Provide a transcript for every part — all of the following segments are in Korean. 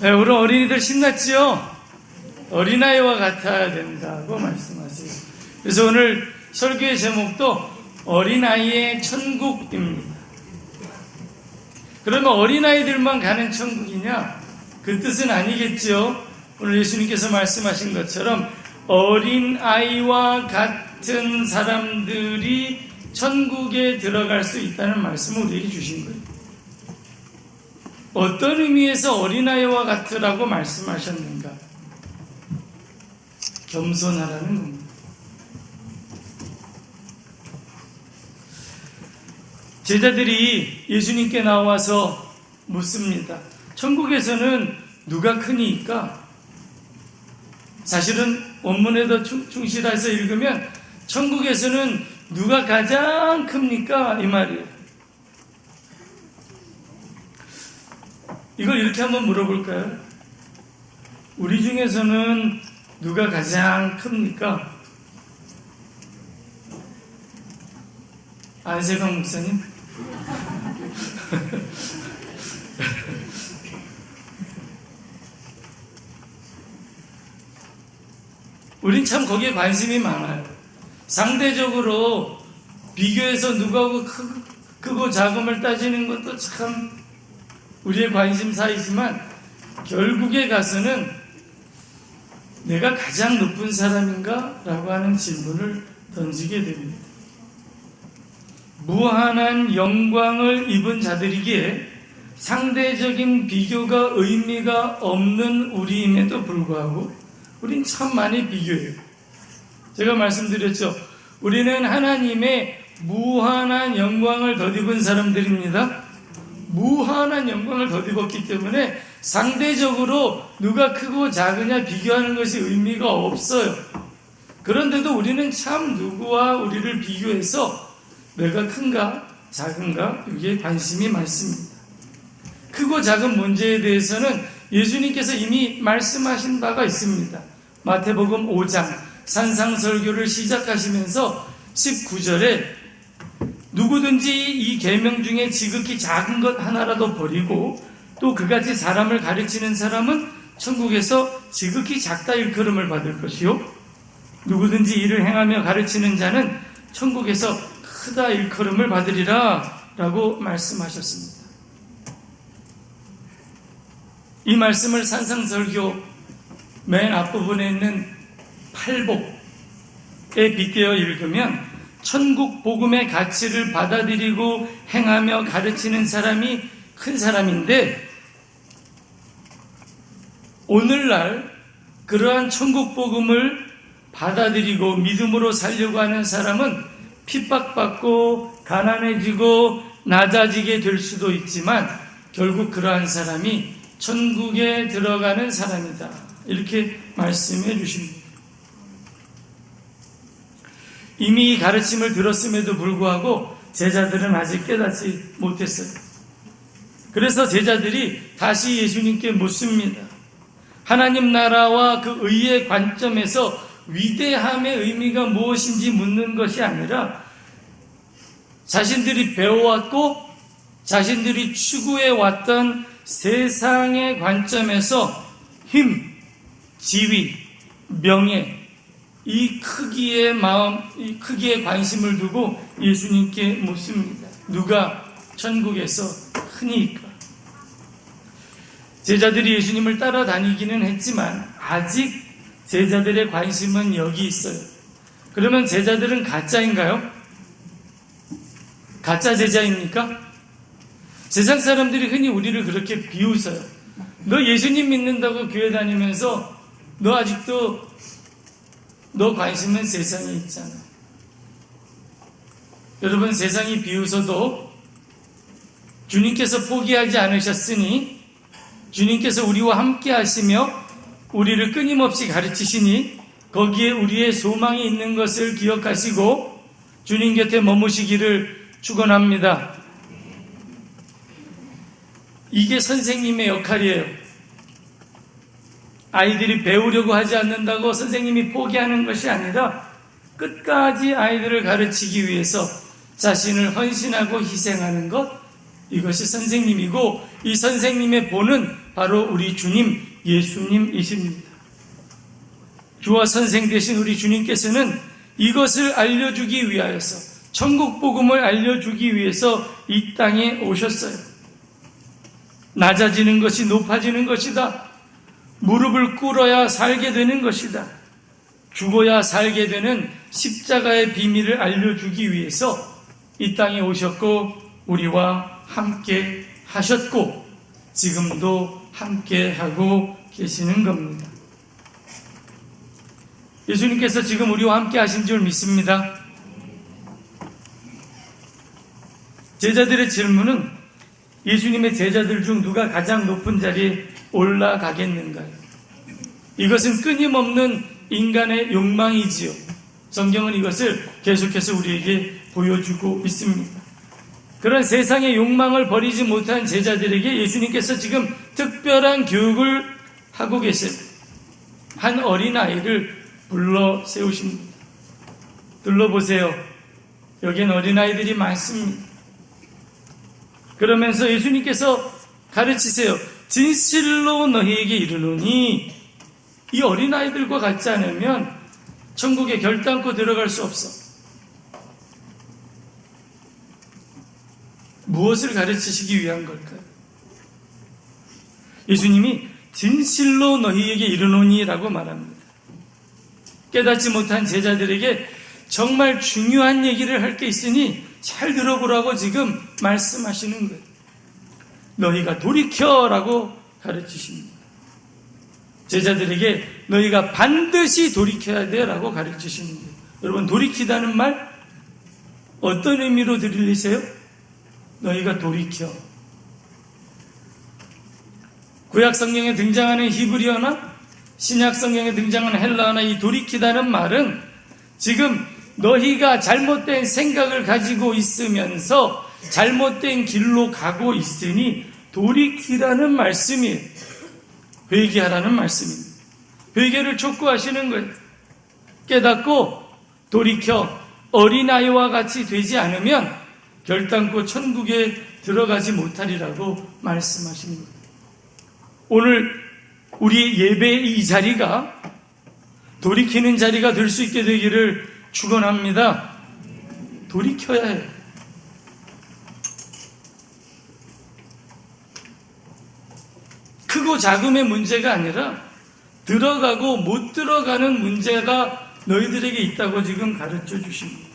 우리 어린이들 신났지요? 어린아이와 같아야 된다고 말씀하세요. 그래서 오늘 설교의 제목도 어린아이의 천국입니다. 그러면 어린아이들만 가는 천국이냐? 그 뜻은 아니겠죠. 오늘 예수님께서 말씀하신 것처럼 어린아이와 같은 사람들이 천국에 들어갈 수 있다는 말씀을 우리에게 주신 거예요. 어떤 의미에서 어린아이와 같으라고 말씀하셨는가? 겸손하라는 겁니다. 제자들이 예수님께 나와서 묻습니다. 천국에서는 누가 크니까? 사실은 원문에 더 충실해서 읽으면 천국에서는 누가 가장 큽니까? 이 말이에요. 이걸 이렇게 한번 물어볼까요? 우리 중에서는 누가 가장 큽니까? 안세강 목사님? 우린 참 거기에 관심이 많아요. 상대적으로 비교해서 누구하고 크고 작음을 따지는 것도 참 우리의 관심사이지만 결국에 가서는 내가 가장 높은 사람인가? 라고 하는 질문을 던지게 됩니다. 무한한 영광을 입은 자들이기에 상대적인 비교가 의미가 없는 우리임에도 불구하고 우린 참 많이 비교해요. 제가 말씀드렸죠. 우리는 하나님의 무한한 영광을 덧입은 사람들입니다. 무한한 영광을 덧입었기 때문에 상대적으로 누가 크고 작으냐 비교하는 것이 의미가 없어요. 그런데도 우리는 참 누구와 우리를 비교해서 내가 큰가 작은가 여기에 관심이 많습니다. 크고 작은 문제에 대해서는 예수님께서 이미 말씀하신 바가 있습니다. 마태복음 5장 산상설교를 시작하시면서 19절에 누구든지 이 계명 중에 지극히 작은 것 하나라도 버리고 또 그같이 사람을 가르치는 사람은 천국에서 지극히 작다 일컬음을 받을 것이요 누구든지 이를 행하며 가르치는 자는 천국에서 크다 일컬음을 받으리라 라고 말씀하셨습니다. 이 말씀을 산상설교 맨 앞부분에 있는 팔복에 빗대어 읽으면 천국 복음의 가치를 받아들이고 행하며 가르치는 사람이 큰 사람인데 오늘날 그러한 천국 복음을 받아들이고 믿음으로 살려고 하는 사람은 핍박받고 가난해지고 낮아지게 될 수도 있지만 결국 그러한 사람이 천국에 들어가는 사람이다. 이렇게 말씀해 주십니다. 이미 이 가르침을 들었음에도 불구하고 제자들은 아직 깨닫지 못했어요. 그래서 제자들이 다시 예수님께 묻습니다. 하나님 나라와 그 의의 관점에서 위대함의 의미가 무엇인지 묻는 것이 아니라 자신들이 배워왔고 자신들이 추구해왔던 세상의 관점에서 힘, 지위, 명예 이 크기의 마음, 이 크기에 관심을 두고 예수님께 묻습니다. 누가 천국에서 크니까? 제자들이 예수님을 따라다니기는 했지만 아직 제자들의 관심은 여기 있어요. 그러면 제자들은 가짜인가요? 가짜 제자입니까? 세상 사람들이 흔히 우리를 그렇게 비웃어요. 너 예수님 믿는다고 교회 다니면서 너 아직도 너 관심은 세상에 있잖아. 여러분 세상이 비웃어도 주님께서 포기하지 않으셨으니 주님께서 우리와 함께 하시며 우리를 끊임없이 가르치시니 거기에 우리의 소망이 있는 것을 기억하시고 주님 곁에 머무시기를 축원합니다. 이게 선생님의 역할이에요. 아이들이 배우려고 하지 않는다고 선생님이 포기하는 것이 아니라 끝까지 아이들을 가르치기 위해서 자신을 헌신하고 희생하는 것, 이것이 선생님이고 이 선생님의 본은 바로 우리 주님 예수님이십니다. 주와 선생 되신 우리 주님께서는 이것을 알려주기 위하여서, 천국 복음을 알려주기 위해서 이 땅에 오셨어요. 낮아지는 것이 높아지는 것이다. 무릎을 꿇어야 살게 되는 것이다. 죽어야 살게 되는 십자가의 비밀을 알려주기 위해서 이 땅에 오셨고 우리와 함께 하셨고 지금도 함께 하고 계시는 겁니다. 예수님께서 지금 우리와 함께 하신 줄 믿습니다. 제자들의 질문은 예수님의 제자들 중 누가 가장 높은 자리에 올라가겠는가요? 이것은 끊임없는 인간의 욕망이지요. 성경은 이것을 계속해서 우리에게 보여주고 있습니다. 그런 세상의 욕망을 버리지 못한 제자들에게 예수님께서 지금 특별한 교육을 하고 계세요. 한 어린아이를 불러 세우십니다. 둘러보세요. 여기엔 어린아이들이 많습니다. 그러면서 예수님께서 가르치세요. 진실로 너희에게 이르노니 이 어린아이들과 같지 않으면 천국에 결단코 들어갈 수 없어. 무엇을 가르치시기 위한 걸까요? 예수님이 진실로 너희에게 이르노니 라고 말합니다. 깨닫지 못한 제자들에게 정말 중요한 얘기를 할 게 있으니 잘 들어보라고 지금 말씀하시는 거예요. 너희가 돌이켜라고 가르치십니다. 제자들에게 너희가 반드시 돌이켜야 돼 라고 가르치시는 거예요. 여러분, 돌이키다는 말 어떤 의미로 들리세요? 너희가 돌이켜. 구약 성경에 등장하는 히브리어나 신약 성경에 등장하는 헬라어나 이 돌이키다는 말은 지금 너희가 잘못된 생각을 가지고 있으면서 잘못된 길로 가고 있으니 돌이키라는 말씀이에요. 회개하라는 말씀입니다. 회개를 촉구하시는 거예요. 깨닫고 돌이켜 어린아이와 같이 되지 않으면 결단코 천국에 들어가지 못하리라고 말씀하시는 거예요. 오늘 우리 예배의 이 자리가 돌이키는 자리가 될 수 있게 되기를 축원합니다. 돌이켜야 해요. 크고 작음의 문제가 아니라 들어가고 못 들어가는 문제가 너희들에게 있다고 지금 가르쳐 주십니다.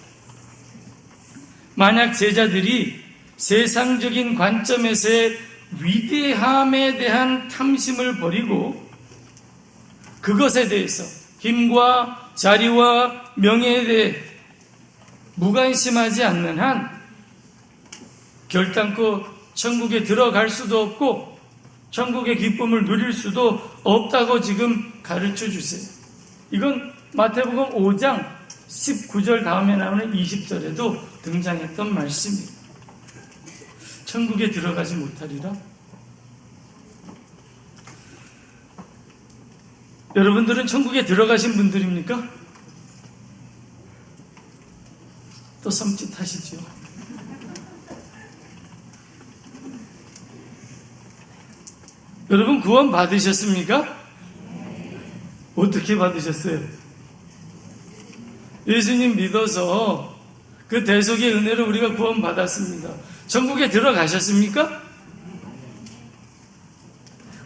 만약 제자들이 세상적인 관점에서의 위대함에 대한 탐심을 버리고 그것에 대해서 힘과 자리와 명예에 대해 무관심하지 않는 한 결단코 천국에 들어갈 수도 없고 천국의 기쁨을 누릴 수도 없다고 지금 가르쳐 주세요. 이건 마태복음 5장 19절 다음에 나오는 20절에도 등장했던 말씀입니다. 천국에 들어가지 못하리라. 여러분들은 천국에 들어가신 분들입니까? 또 섬찟하시죠. 여러분 구원 받으셨습니까? 어떻게 받으셨어요? 예수님 믿어서 그 대속의 은혜로 우리가 구원 받았습니다. 천국에 들어가셨습니까?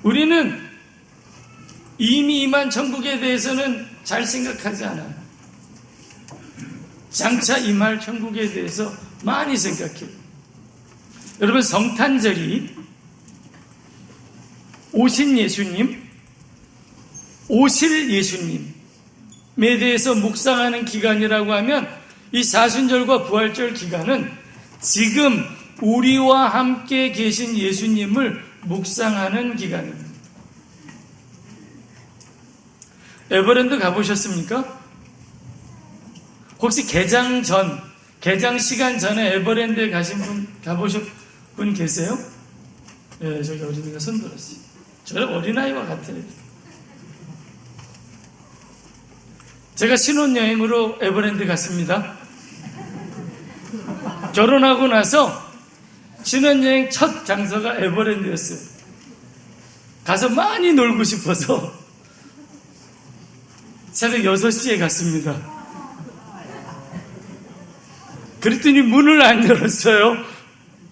우리는 이미 임한 천국에 대해서는 잘 생각하지 않아요. 장차 임할 천국에 대해서 많이 생각해요. 여러분, 성탄절이 오신 예수님, 오실 예수님에 대해서 묵상하는 기간이라고 하면 이 사순절과 부활절 기간은 지금 우리와 함께 계신 예수님을 묵상하는 기간입니다. 에버랜드 가보셨습니까? 혹시 개장 시간 전에 에버랜드에 가신 분, 가보신 분 계세요? 네, 저기 어린이가 손 들었어요. 저 어린아이와 같아요. 제가 신혼여행으로 에버랜드 갔습니다. 결혼하고 나서 신혼여행 첫 장소가 에버랜드였어요. 가서 많이 놀고 싶어서 새벽 6시에 갔습니다. 그랬더니 문을 안 열었어요.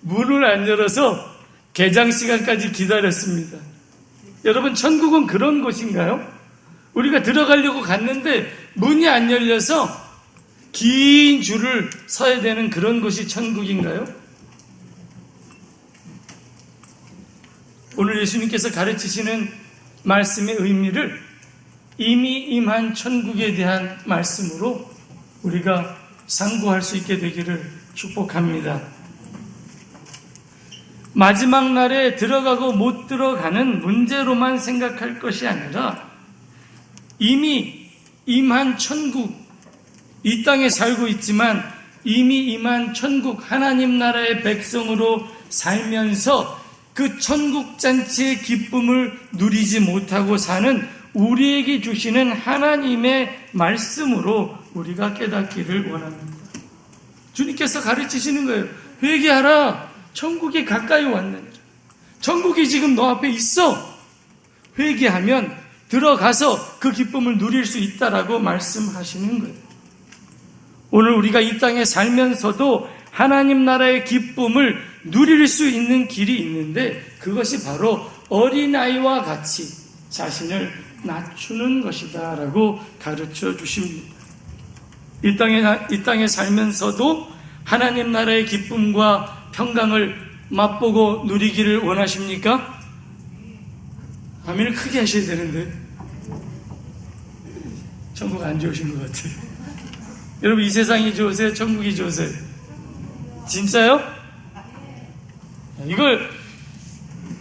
문을 안 열어서 개장 시간까지 기다렸습니다. 여러분, 천국은 그런 곳인가요? 우리가 들어가려고 갔는데 문이 안 열려서 긴 줄을 서야 되는 그런 곳이 천국인가요? 오늘 예수님께서 가르치시는 말씀의 의미를 이미 임한 천국에 대한 말씀으로 우리가 상고할 수 있게 되기를 축복합니다. 마지막 날에 들어가고 못 들어가는 문제로만 생각할 것이 아니라 이미 임한 천국, 이 땅에 살고 있지만 이미 임한 천국, 하나님 나라의 백성으로 살면서 그 천국 잔치의 기쁨을 누리지 못하고 사는 우리에게 주시는 하나님의 말씀으로 우리가 깨닫기를 원합니다. 주님께서 가르치시는 거예요. 회개하라. 천국이 가까이 왔느니라. 천국이 지금 너 앞에 있어. 회개하면 들어가서 그 기쁨을 누릴 수 있다라고 말씀하시는 거예요. 오늘 우리가 이 땅에 살면서도 하나님 나라의 기쁨을 누릴 수 있는 길이 있는데 그것이 바로 어린아이와 같이 자신을 낮추는 것이다 라고 가르쳐 주십니다. 이 땅에 살면서도 하나님 나라의 기쁨과 평강을 맛보고 누리기를 원하십니까? 아멘을 크게 하셔야 되는데 천국 안 좋으신 것 같아요. 여러분, 이 세상이 좋으세요? 천국이 좋으세요? 진짜요? 이걸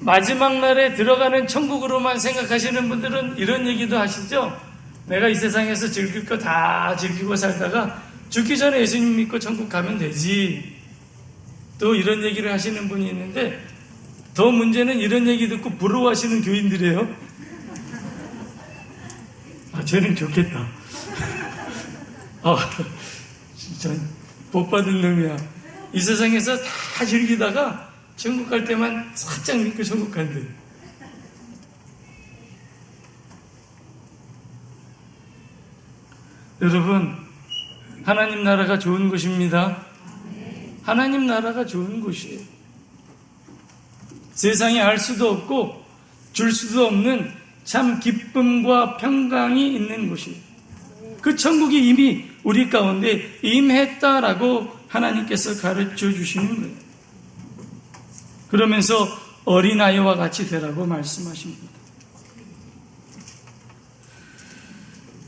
마지막 날에 들어가는 천국으로만 생각하시는 분들은 이런 얘기도 하시죠. 내가 이 세상에서 즐길 거 다 즐기고 살다가 죽기 전에 예수님 믿고 천국 가면 되지. 또 이런 얘기를 하시는 분이 있는데 더 문제는 이런 얘기 듣고 부러워하시는 교인들이에요. 쟤는 좋겠다. 진짜 복 받은 놈이야. 이 세상에서 다 즐기다가 천국 갈 때만 살짝 믿고 천국 간대. 여러분, 하나님 나라가 좋은 곳입니다. 하나님 나라가 좋은 곳이에요. 세상에 알 수도 없고 줄 수도 없는 참 기쁨과 평강이 있는 곳이에요. 그 천국이 이미 우리 가운데 임했다라고 하나님께서 가르쳐 주시는 거예요. 그러면서 어린아이와 같이 되라고 말씀하십니다.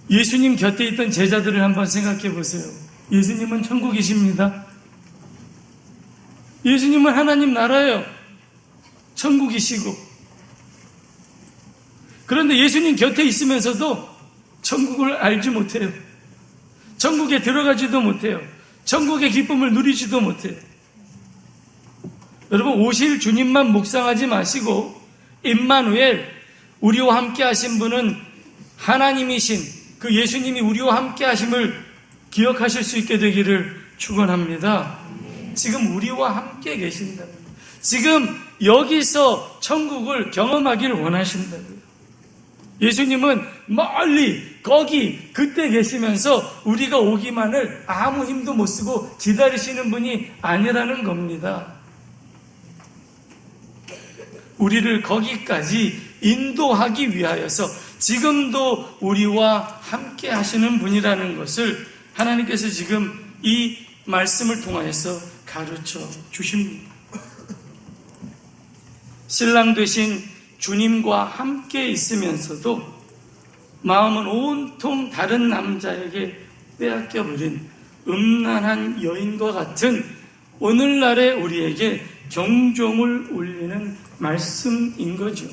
예수님 곁에 있던 제자들을 한번 생각해 보세요. 예수님은 천국이십니다. 예수님은 하나님 나라예요. 천국이시고. 그런데 예수님 곁에 있으면서도 천국을 알지 못해요. 천국에 들어가지도 못해요. 천국의 기쁨을 누리지도 못해요. 여러분, 오실 주님만 묵상하지 마시고 임마누엘, 우리와 함께 하신 분은 하나님이신 그 예수님이 우리와 함께 하심을 기억하실 수 있게 되기를 축원합니다. 지금 우리와 함께 계신다고요. 지금 여기서 천국을 경험하기를 원하신다고요. 예수님은 멀리 거기 그때 계시면서 우리가 오기만을 아무 힘도 못 쓰고 기다리시는 분이 아니라는 겁니다. 우리를 거기까지 인도하기 위하여서 지금도 우리와 함께 하시는 분이라는 것을 하나님께서 지금 이 말씀을 통하여서 가르쳐 주십니다. 신랑 되신 주님과 함께 있으면서도 마음은 온통 다른 남자에게 빼앗겨버린 음란한 여인과 같은 오늘날의 우리에게 경종을 울리는 말씀인 거죠.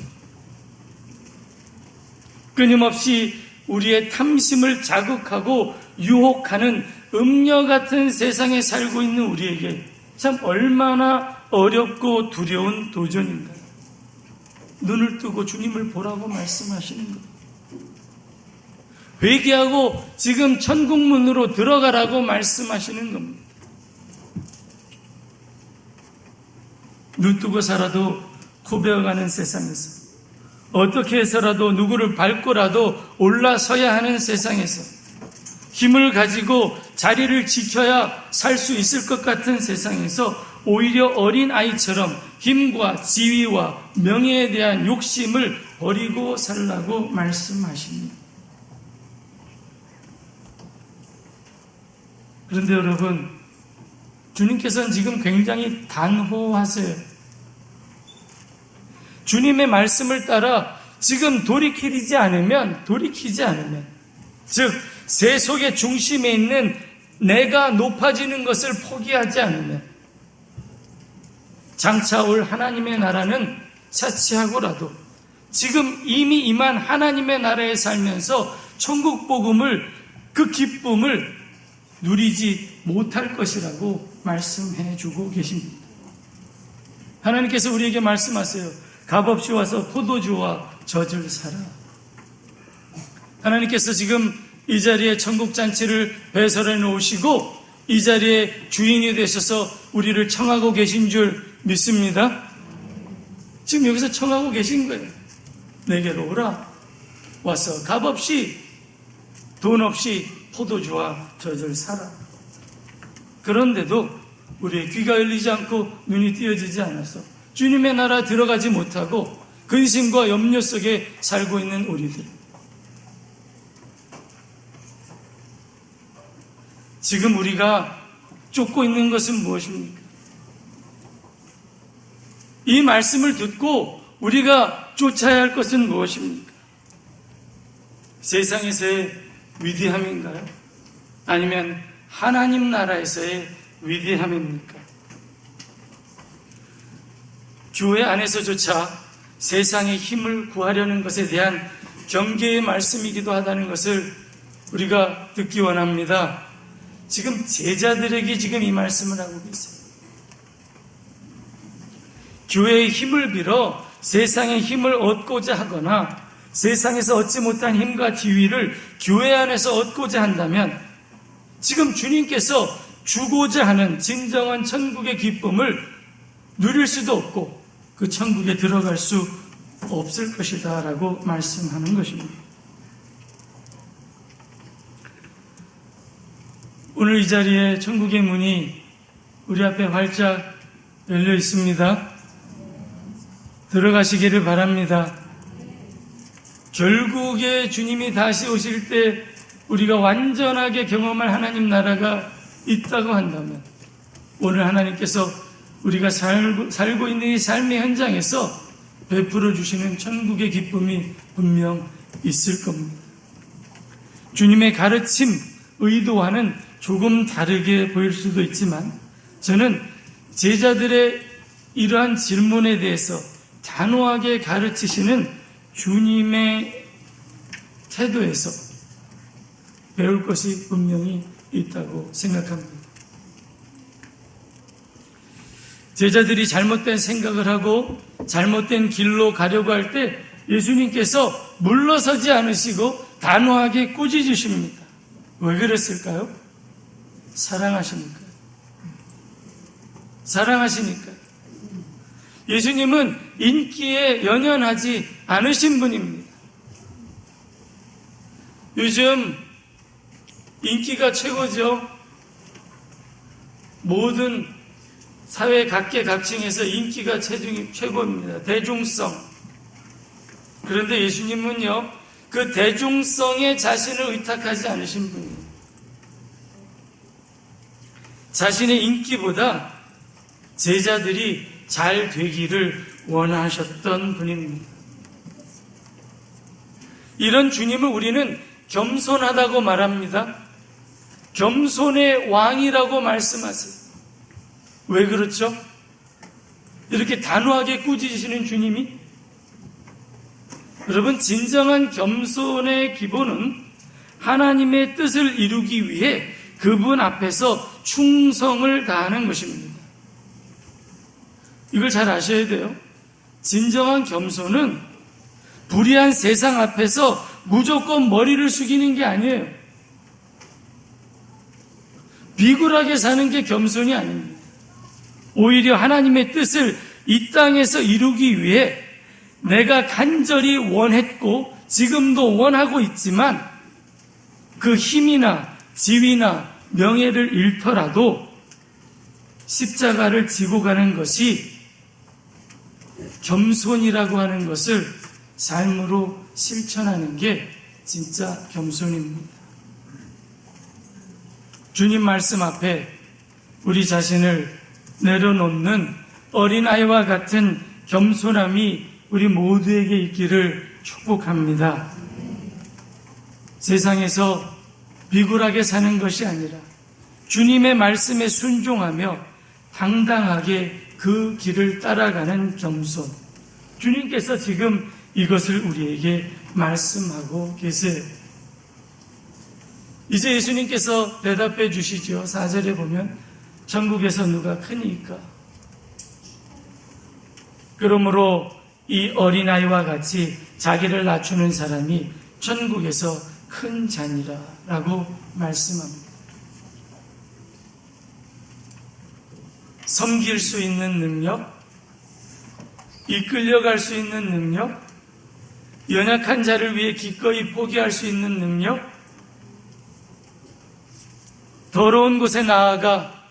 끊임없이 우리의 탐심을 자극하고 유혹하는 음녀 같은 세상에 살고 있는 우리에게 참 얼마나 어렵고 두려운 도전인가. 눈을 뜨고 주님을 보라고 말씀하시는 것. 회개하고 지금 천국문으로 들어가라고 말씀하시는 겁니다. 눈 뜨고 살아도 코베어가는 세상에서 어떻게 해서라도 누구를 밟고라도 올라서야 하는 세상에서 힘을 가지고 자리를 지켜야 살 수 있을 것 같은 세상에서 오히려 어린 아이처럼 힘과 지위와 명예에 대한 욕심을 버리고 살라고 말씀하십니다. 그런데 여러분, 주님께서는 지금 굉장히 단호하세요. 주님의 말씀을 따라 지금 돌이키지 않으면, 즉 세속의 중심에 있는 내가 높아지는 것을 포기하지 않으면 장차 올 하나님의 나라는 차치하고라도 지금 이미 임한 하나님의 나라에 살면서 천국 복음을, 그 기쁨을 누리지 못할 것이라고 말씀해 주고 계십니다. 하나님께서 우리에게 말씀하세요. 값없이 와서 포도주와 젖을 사라. 하나님께서 지금 이 자리에 천국잔치를 배설해 놓으시고 이 자리에 주인이 되셔서 우리를 청하고 계신 줄 믿습니다. 지금 여기서 청하고 계신 거예요. 내게로 오라. 와서 값없이, 돈 없이 포도주와 젖을 사라. 그런데도 우리의 귀가 열리지 않고 눈이 띄어지지 않아서 주님의 나라 들어가지 못하고 근심과 염려 속에 살고 있는 우리들. 지금 우리가 쫓고 있는 것은 무엇입니까? 이 말씀을 듣고 우리가 쫓아야 할 것은 무엇입니까? 세상에서의 위대함인가요? 아니면 하나님 나라에서의 위대함입니까? 교회 안에서조차 세상의 힘을 구하려는 것에 대한 경계의 말씀이기도 하다는 것을 우리가 듣기 원합니다. 지금 제자들에게 지금 이 말씀을 하고 계세요. 교회의 힘을 빌어 세상의 힘을 얻고자 하거나 세상에서 얻지 못한 힘과 지위를 교회 안에서 얻고자 한다면 지금 주님께서 주고자 하는 진정한 천국의 기쁨을 누릴 수도 없고 그 천국에 들어갈 수 없을 것이다 라고 말씀하는 것입니다. 오늘 이 자리에 천국의 문이 우리 앞에 활짝 열려 있습니다. 들어가시기를 바랍니다. 결국에 주님이 다시 오실 때 우리가 완전하게 경험할 하나님 나라가 있다고 한다면 오늘 하나님께서 우리가 살고 있는 이 삶의 현장에서 베풀어 주시는 천국의 기쁨이 분명 있을 겁니다. 주님의 가르침, 의도와는 조금 다르게 보일 수도 있지만 저는 제자들의 이러한 질문에 대해서 단호하게 가르치시는 주님의 태도에서 배울 것이 분명히 있다고 생각합니다. 제자들이 잘못된 생각을 하고 잘못된 길로 가려고 할 때 예수님께서 물러서지 않으시고 단호하게 꾸짖으십니다. 왜 그랬을까요? 사랑하시니까요. 사랑하시니까요. 예수님은 인기에 연연하지 않으신 분입니다. 요즘 인기가 최고죠. 모든 사회 각계각층에서 인기가 최고입니다. 대중성. 그런데 예수님은요, 그 대중성에 자신을 의탁하지 않으신 분이에요. 자신의 인기보다 제자들이 잘 되기를 원하셨던 분입니다. 이런 주님을 우리는 겸손하다고 말합니다. 겸손의 왕이라고 말씀하세요. 왜 그렇죠? 이렇게 단호하게 꾸짖으시는 주님이? 여러분, 진정한 겸손의 기본은 하나님의 뜻을 이루기 위해 그분 앞에서 충성을 다하는 것입니다. 이걸 잘 아셔야 돼요. 진정한 겸손은 불의한 세상 앞에서 무조건 머리를 숙이는 게 아니에요. 비굴하게 사는 게 겸손이 아닙니다. 오히려 하나님의 뜻을 이 땅에서 이루기 위해 내가 간절히 원했고 지금도 원하고 있지만 그 힘이나 지위나 명예를 잃더라도 십자가를 지고 가는 것이 겸손이라고 하는 것을 삶으로 실천하는 게 진짜 겸손입니다. 주님 말씀 앞에 우리 자신을 내려놓는 어린아이와 같은 겸손함이 우리 모두에게 있기를 축복합니다. 세상에서 비굴하게 사는 것이 아니라 주님의 말씀에 순종하며 당당하게 그 길을 따라가는 겸손. 주님께서 지금 이것을 우리에게 말씀하고 계세요. 이제 예수님께서 대답해 주시죠. 4절에 보면 천국에서 누가 크니까. 그러므로 이 어린아이와 같이 자기를 낮추는 사람이 천국에서 큰 자니라 라고 말씀합니다. 섬길 수 있는 능력, 이끌려갈 수 있는 능력, 연약한 자를 위해 기꺼이 포기할 수 있는 능력, 더러운 곳에 나아가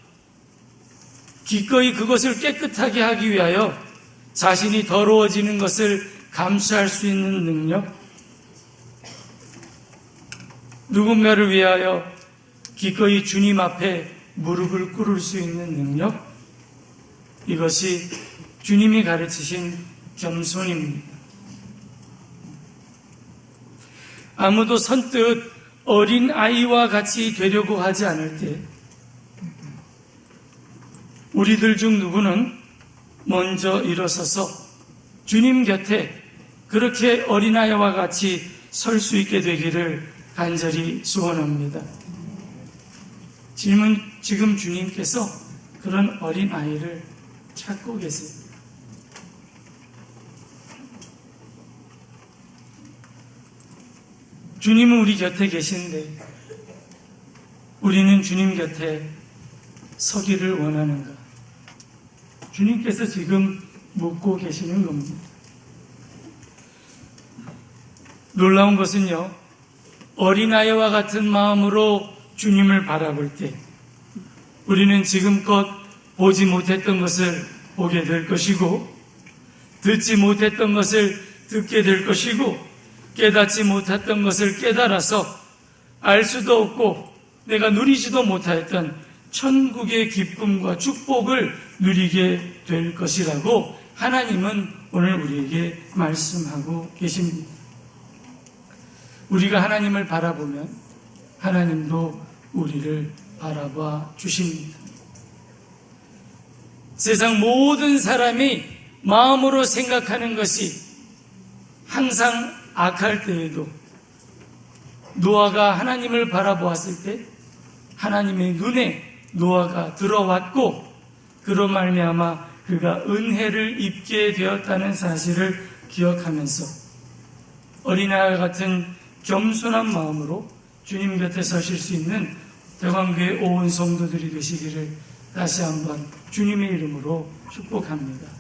기꺼이 그것을 깨끗하게 하기 위하여 자신이 더러워지는 것을 감수할 수 있는 능력, 누군가를 위하여 기꺼이 주님 앞에 무릎을 꿇을 수 있는 능력, 이것이 주님이 가르치신 겸손입니다. 아무도 선뜻 어린 아이와 같이 되려고 하지 않을 때 우리들 중 누구는 먼저 일어서서 주님 곁에 그렇게 어린아이와 같이 설 수 있게 되기를 간절히 소원합니다. 지금 주님께서 그런 어린아이를 찾고 계세요. 주님은 우리 곁에 계신데 우리는 주님 곁에 서기를 원하는가? 주님께서 지금 묻고 계시는 겁니다. 놀라운 것은요, 어린아이와 같은 마음으로 주님을 바라볼 때 우리는 지금껏 보지 못했던 것을 보게 될 것이고 듣지 못했던 것을 듣게 될 것이고 깨닫지 못했던 것을 깨달아서 알 수도 없고 내가 누리지도 못하였던 천국의 기쁨과 축복을 누리게 될 것이라고 하나님은 오늘 우리에게 말씀하고 계십니다. 우리가 하나님을 바라보면 하나님도 우리를 바라봐 주십니다. 세상 모든 사람이 마음으로 생각하는 것이 항상 악할 때에도 노아가 하나님을 바라보았을 때 하나님의 눈에 노아가 들어왔고 그로 말미암아 그가 은혜를 입게 되었다는 사실을 기억하면서 어린아이와 같은 겸손한 마음으로 주님 곁에 서실 수 있는 대광교회 온 성도들이 되시기를 다시 한번 주님의 이름으로 축복합니다.